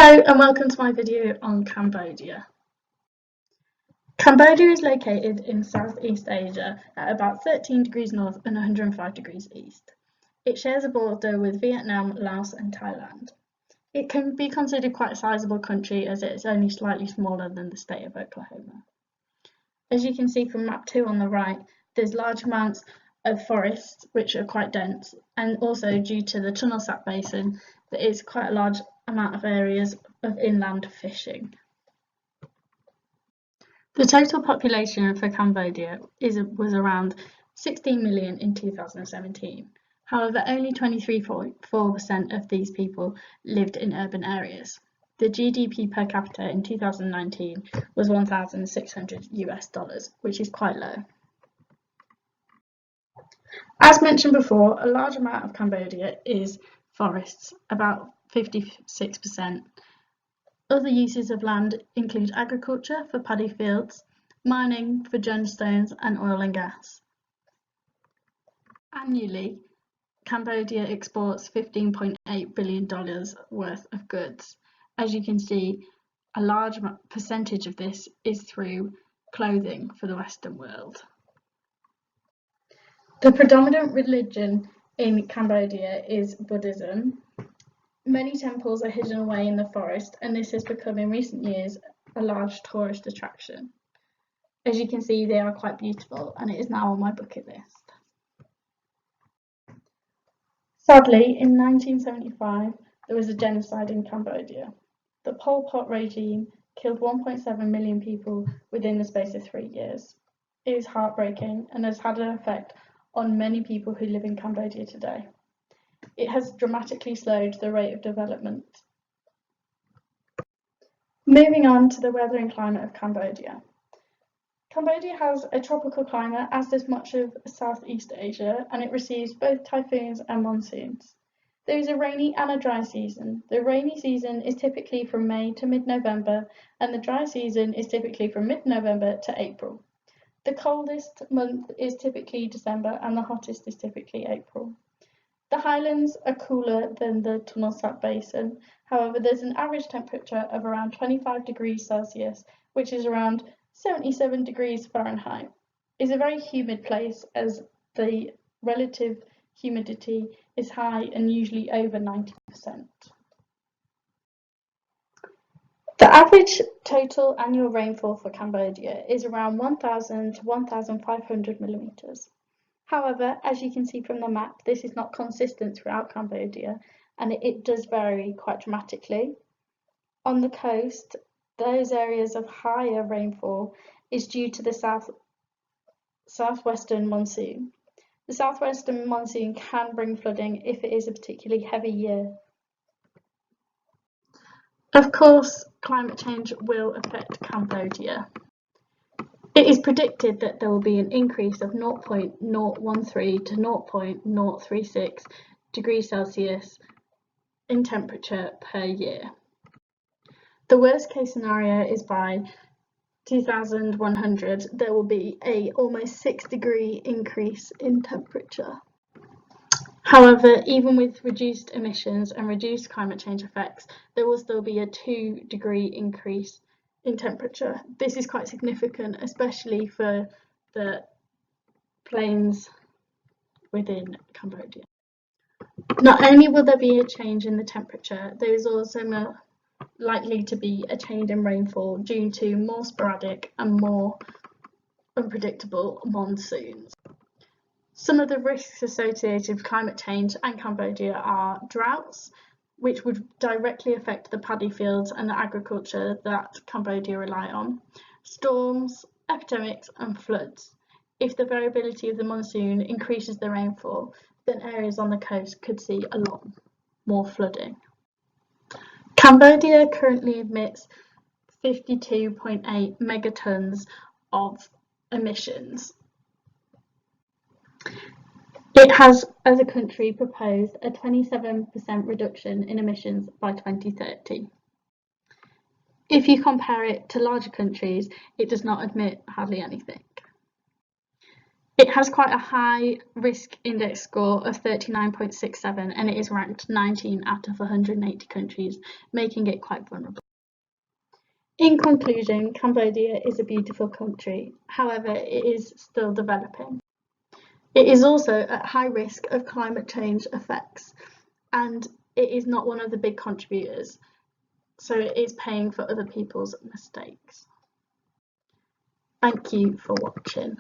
Hello and welcome to my video on Cambodia. Cambodia is located in Southeast Asia at about 13 degrees north and 105 degrees east. It shares a border with Vietnam, Laos and Thailand. It can be considered quite a sizable country as it is only slightly smaller than the state of Oklahoma. As you can see from map 2 on the right, there's large amounts of forests which are quite dense, and also due to the Tunnel Sap Basin there is quite a large amount of areas of inland fishing. The total population for Cambodia was around 16 million in 2017. However, only 23.4% of these people lived in urban areas. The GDP per capita in 2019 was $1,600, which is quite low. As mentioned before, a large amount of Cambodia is forests, about 56%. Other uses of land include agriculture for paddy fields, mining for gemstones and oil and gas. Annually, Cambodia exports $15.8 billion worth of goods. As you can see, a large percentage of this is through clothing for the Western world. The predominant religion in Cambodia is Buddhism. Many temples are hidden away in the forest, and this has become in recent years a large tourist attraction. As you can see, they are quite beautiful, and it is now on my bucket list. Sadly, in 1975, there was a genocide in Cambodia. The Pol Pot regime killed 1.7 million people within the space of 3 years. It is heartbreaking and has had an effect on many people who live in Cambodia today. It has dramatically slowed the rate of development. Moving on to the weather and climate of Cambodia. Cambodia has a tropical climate, as does much of Southeast Asia, and it receives both typhoons and monsoons. There is a rainy and a dry season. The rainy season is typically from May to mid-November, and the dry season is typically from mid-November to April. The coldest month is typically December, and the hottest is typically April. The highlands are cooler than the Tunnel Sap Basin. However, there's an average temperature of around 25 degrees Celsius, which is around 77 degrees Fahrenheit. It's a very humid place as the relative humidity is high and usually over 90%. The average total annual rainfall for Cambodia is around 1,000 to 1,500 millimeters. However, as you can see from the map, this is not consistent throughout Cambodia, and it does vary quite dramatically. On the coast, those areas of higher rainfall is due to the southwestern monsoon. The southwestern monsoon can bring flooding if it is a particularly heavy year. Of course, climate change will affect Cambodia. It is predicted that there will be an increase of 0.013 to 0.036 degrees Celsius in temperature per year. The worst case scenario is by 2100 there will be a almost 6-degree increase in temperature. However, even with reduced emissions and reduced climate change effects, there will still be a 2-degree increase in temperature. This is quite significant, especially for the plains within Cambodia. Not only will there be a change in the temperature, there is also likely to be a change in rainfall due to more sporadic and more unpredictable monsoons. Some of the risks associated with climate change and Cambodia are droughts, which would directly affect the paddy fields and the agriculture that Cambodia rely on, storms, epidemics and floods. If the variability of the monsoon increases the rainfall, then areas on the coast could see a lot more flooding. Cambodia currently emits 52.8 megatons of emissions. It has, as a country, proposed a 27% reduction in emissions by 2030. If you compare it to larger countries, it does not emit hardly anything. It has quite a high risk index score of 39.67 and it is ranked 19 out of 180 countries, making it quite vulnerable. In conclusion, Cambodia is a beautiful country, however, it is still developing. It is also at high risk of climate change effects, and it is not one of the big contributors, so it is paying for other people's mistakes. Thank you for watching.